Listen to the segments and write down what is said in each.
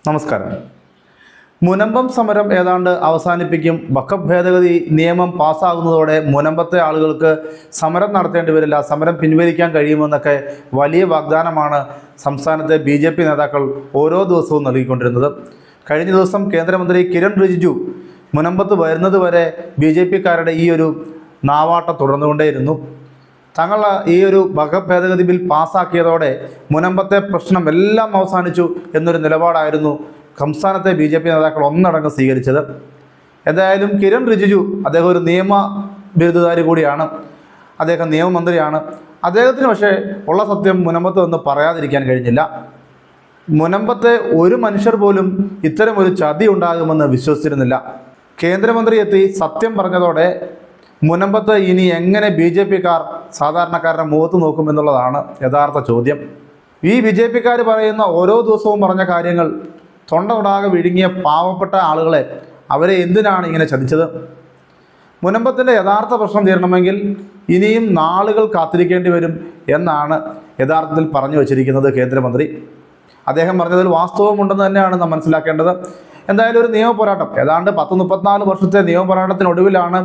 നമസ്കാരം. മുനമ്പം സമരം ഏതാണ്ട് അവസാനിപ്പിക്കും. വഖഫ് ഭേദഗതി നിയമം പാസ്സാകുന്നതോടെ മുനമ്പത്തെ ആളുകൾക്ക് സമരം നടത്തേണ്ടി വരില്ല, സമരം പിൻവലിക്കാൻ കഴിയുമെന്നൊക്കെ വലിയ വാഗ്ദാനമാണ് സംസ്ഥാനത്തെ BJP നേതാക്കൾ ഓരോ ദിവസവും നൽകിക്കൊണ്ടിരുന്നത്. കഴിഞ്ഞ ദിവസം കേന്ദ്രമന്ത്രി കിരൺ റിജിജു മുനമ്പത്ത് വരുന്നത് വരെ BJPക്കാരുടെ ഈ ഒരു നാവാട്ടം തുടർന്നുകൊണ്ടേയിരുന്നു. തങ്ങൾ ഈ ഒരു വഖഫ് ഭേദഗതി ബിൽ പാസ്സാക്കിയതോടെ മുനമ്പത്തെ പ്രശ്നം എല്ലാം അവസാനിച്ചു എന്നൊരു നിലപാടായിരുന്നു സംസ്ഥാനത്തെ BJP നേതാക്കൾ ഒന്നടങ്കം സ്വീകരിച്ചത്. എന്തായാലും കിരൺ റിജിജു അദ്ദേഹം ഒരു നിയമ ബിരുദധാരി കൂടിയാണ്, അദ്ദേഹം നിയമമന്ത്രിയാണ്. അദ്ദേഹത്തിന് പക്ഷേ ഉള്ള സത്യം മുനമ്പത്ത് ഒന്ന് പറയാതിരിക്കാൻ കഴിഞ്ഞില്ല. മുനമ്പത്തെ ഒരു മനുഷ്യർ പോലും ഇത്തരം ഒരു ചതി ഉണ്ടാകുമെന്ന് വിശ്വസിച്ചിരുന്നില്ല. കേന്ദ്രമന്ത്രി എത്തി സത്യം പറഞ്ഞതോടെ മുനമ്പത്ത് ഇനി എങ്ങനെ BJPക്കാർ സാധാരണക്കാരുടെ മുഖത്ത് നോക്കുമെന്നുള്ളതാണ് യഥാർത്ഥ ചോദ്യം. ഈ BJPക്കാർ പറയുന്ന ഓരോ ദിവസവും പറഞ്ഞ കാര്യങ്ങൾ തൊണ്ടതൊടാകെ വിഴുങ്ങിയ പാവപ്പെട്ട ആളുകളെ അവരെ എന്തിനാണ് ഇങ്ങനെ ചതിച്ചത്? മുനമ്പത്തിൻ്റെ യഥാർത്ഥ പ്രശ്നം തീരണമെങ്കിൽ ഇനിയും നാളുകൾ കാത്തിരിക്കേണ്ടി വരും എന്നാണ് യഥാർത്ഥത്തിൽ പറഞ്ഞു വച്ചിരിക്കുന്നത് കേന്ദ്രമന്ത്രി. അദ്ദേഹം പറഞ്ഞതിൽ വാസ്തവമുണ്ടെന്ന് തന്നെയാണ് നാം മനസ്സിലാക്കേണ്ടത്. എന്തായാലും ഒരു നിയമ പോരാട്ടം, ഏതാണ്ട് 34 വർഷത്തെ നിയമ പോരാട്ടത്തിനൊടുവിലാണ്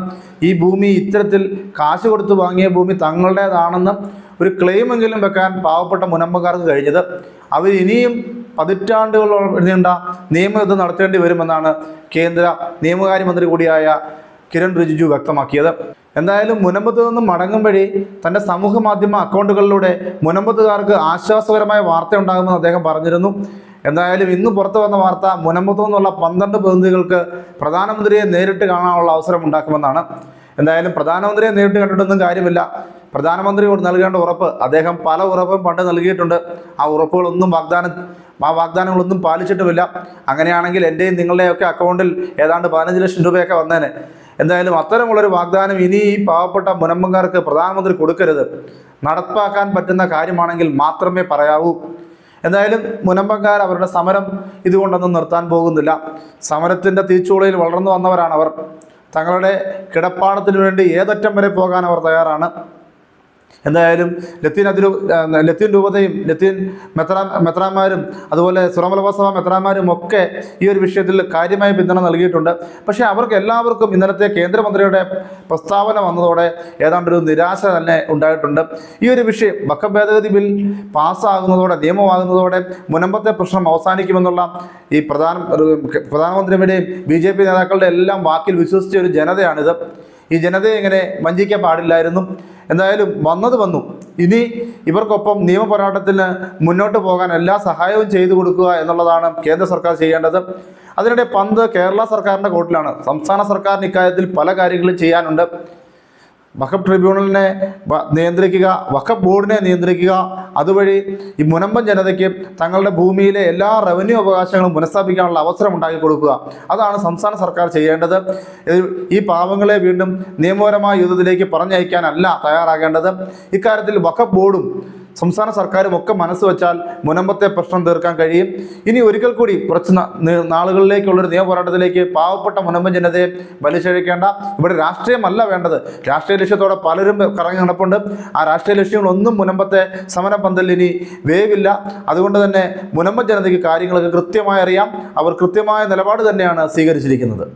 ഈ ഭൂമി ഇത്തരത്തിൽ കാശ് കൊടുത്ത് വാങ്ങിയ ഭൂമി തങ്ങളുടേതാണെന്ന് ഒരു ക്ലെയിമെങ്കിലും വെക്കാൻ പാവപ്പെട്ട മുനമ്പക്കാർക്ക് കഴിഞ്ഞത്. അവർ ഇനിയും പതിറ്റാണ്ടുകളോളം നീണ്ട നിയമയുദ്ധം നടത്തേണ്ടി വരുമെന്നാണ് കേന്ദ്ര നിയമകാര്യമന്ത്രി കൂടിയായ കിരൺ റിജിജു വ്യക്തമാക്കിയത്. എന്തായാലും മുനമ്പത്ത് നിന്നും മടങ്ങും വഴി തൻ്റെ സമൂഹ മാധ്യമ അക്കൗണ്ടുകളിലൂടെ മുനമ്പത്തുകാർക്ക് ആശ്വാസകരമായ വാർത്ത ഉണ്ടാകുമെന്ന് അദ്ദേഹം പറഞ്ഞിരുന്നു. എന്തായാലും ഇന്ന് പുറത്തു വന്ന വാർത്ത മുനമ്പത്തു നിന്നുള്ള 12 പ്രതിനിധികൾക്ക് പ്രധാനമന്ത്രിയെ നേരിട്ട് കാണാനുള്ള അവസരം ഉണ്ടാക്കുമെന്നാണ്. എന്തായാലും പ്രധാനമന്ത്രിയെ നേരിട്ട് കണ്ടിട്ടൊന്നും കാര്യമില്ല. പ്രധാനമന്ത്രിയോട് നൽകേണ്ട ഉറപ്പ് അദ്ദേഹം പല ഉറപ്പും പണ്ട് നൽകിയിട്ടുണ്ട്. ആ വാഗ്ദാനങ്ങളൊന്നും പാലിച്ചിട്ടുമില്ല. അങ്ങനെയാണെങ്കിൽ എൻ്റെയും നിങ്ങളുടെയൊക്കെ അക്കൗണ്ടിൽ ഏതാണ്ട് 15 ലക്ഷം രൂപയൊക്കെ വന്നേനെ. എന്തായാലും അത്തരമുള്ളൊരു വാഗ്ദാനം ഇനി ഈ പാവപ്പെട്ട മുനമ്പംകാർക്ക് പ്രധാനമന്ത്രി കൊടുക്കരുത്. നടപ്പാക്കാൻ പറ്റുന്ന കാര്യമാണെങ്കിൽ മാത്രമേ പറയാവൂ. എന്തായാലും മുനമ്പംകാർ അവരുടെ സമരം ഇതുകൊണ്ടൊന്നും നിർത്താൻ പോകുന്നില്ല. സമരത്തിൻ്റെ തീച്ചൂളയിൽ വളർന്നു വന്നവരാണ് അവർ. തങ്ങളുടെ കിടപ്പാടത്തിന് വേണ്ടി ഏതറ്റം വരെ പോകാൻ അവർ തയ്യാറാണ്. എന്തായാലും ലത്തീൻ രൂപതയും ലത്തീൻ മെത്രാന്മാരും അതുപോലെ സുറമലബാസഭ മെത്രാന്മാരും ഒക്കെ ഈ ഒരു വിഷയത്തിൽ കാര്യമായ പിന്തുണ നൽകിയിട്ടുണ്ട്. പക്ഷേ അവർക്ക് എല്ലാവർക്കും ഇന്നലത്തെ കേന്ദ്രമന്ത്രിയുടെ പ്രസ്താവന വന്നതോടെ ഏതാണ്ടൊരു നിരാശ തന്നെ ഉണ്ടായിട്ടുണ്ട്. ഈ ഒരു വിഷയം വഖഫ് ഭേദഗതി ബിൽ പാസ്സാകുന്നതോടെ, നിയമമാകുന്നതോടെ മുനമ്പത്തെ പ്രശ്നം അവസാനിക്കുമെന്നുള്ള ഈ പ്രധാനമന്ത്രിയുടെയും BJP നേതാക്കളുടെ എല്ലാം വാക്കിൽ വിശ്വസിച്ച ഒരു ജനതയാണിത്. ഈ ജനതയെ ഇങ്ങനെ വഞ്ചിക്കാൻ പാടില്ലായിരുന്നു. എന്തായാലും വന്നു. ഇനി ഇവർക്കൊപ്പം നിയമ പോരാട്ടത്തിന് മുന്നോട്ട് പോകാൻ എല്ലാ സഹായവും ചെയ്തു കൊടുക്കുക എന്നുള്ളതാണ് കേന്ദ്ര സർക്കാർ ചെയ്യേണ്ടത്. അതിനിടെ പന്ത് കേരള സർക്കാരിൻ്റെ കോർട്ടിലാണ്. സംസ്ഥാന സർക്കാരിന് ഇക്കാര്യത്തിൽ പല കാര്യങ്ങളും ചെയ്യാനുണ്ട്. വഖഫ് ട്രിബ്യൂണലിനെ നിയന്ത്രിക്കുക, വഖഫ് ബോർഡിനെ നിയന്ത്രിക്കുക, അതുവഴി ഈ മുനമ്പം ജനതയ്ക്ക് തങ്ങളുടെ ഭൂമിയിലെ എല്ലാ റവന്യൂ അവകാശങ്ങളും പുനഃസ്ഥാപിക്കാനുള്ള അവസരം ഉണ്ടാക്കി കൊടുക്കുക. അതാണ് സംസ്ഥാന സർക്കാർ ചെയ്യേണ്ടത്. ഈ പാവങ്ങളെ വീണ്ടും നിയമപരമായ യുദ്ധത്തിലേക്ക് പറഞ്ഞയക്കാനല്ല തയ്യാറാകേണ്ടത്. ഇക്കാര്യത്തിൽ വഖഫ് ബോർഡും സംസ്ഥാന സർക്കാരും ഒക്കെ മനസ്സ് വെച്ചാൽ മുനമ്പത്തെ പ്രശ്നം തീർക്കാൻ കഴിയും. ഇനി ഒരിക്കൽ കൂടി കുറച്ച് നാളുകളിലേക്കുള്ളൊരു നിയമ പോരാട്ടത്തിലേക്ക് പാവപ്പെട്ട മുനമ്പം ജനതയെ വലിച്ചഴിക്കേണ്ട. ഇവിടെ രാഷ്ട്രീയമല്ല വേണ്ടത്. രാഷ്ട്രീയ ലക്ഷ്യത്തോടെ പലരും കറങ്ങി നടപ്പുണ്ട്. ആ രാഷ്ട്രീയ ലക്ഷ്യങ്ങളൊന്നും മുനമ്പത്തെ സമരപന്തലിൽ ഇനി വേവില്ല. അതുകൊണ്ട് തന്നെ മുനമ്പം ജനതയ്ക്ക് കാര്യങ്ങളൊക്കെ കൃത്യമായി അറിയാം. അവർ കൃത്യമായ നിലപാട് തന്നെയാണ് സ്വീകരിച്ചിരിക്കുന്നത്.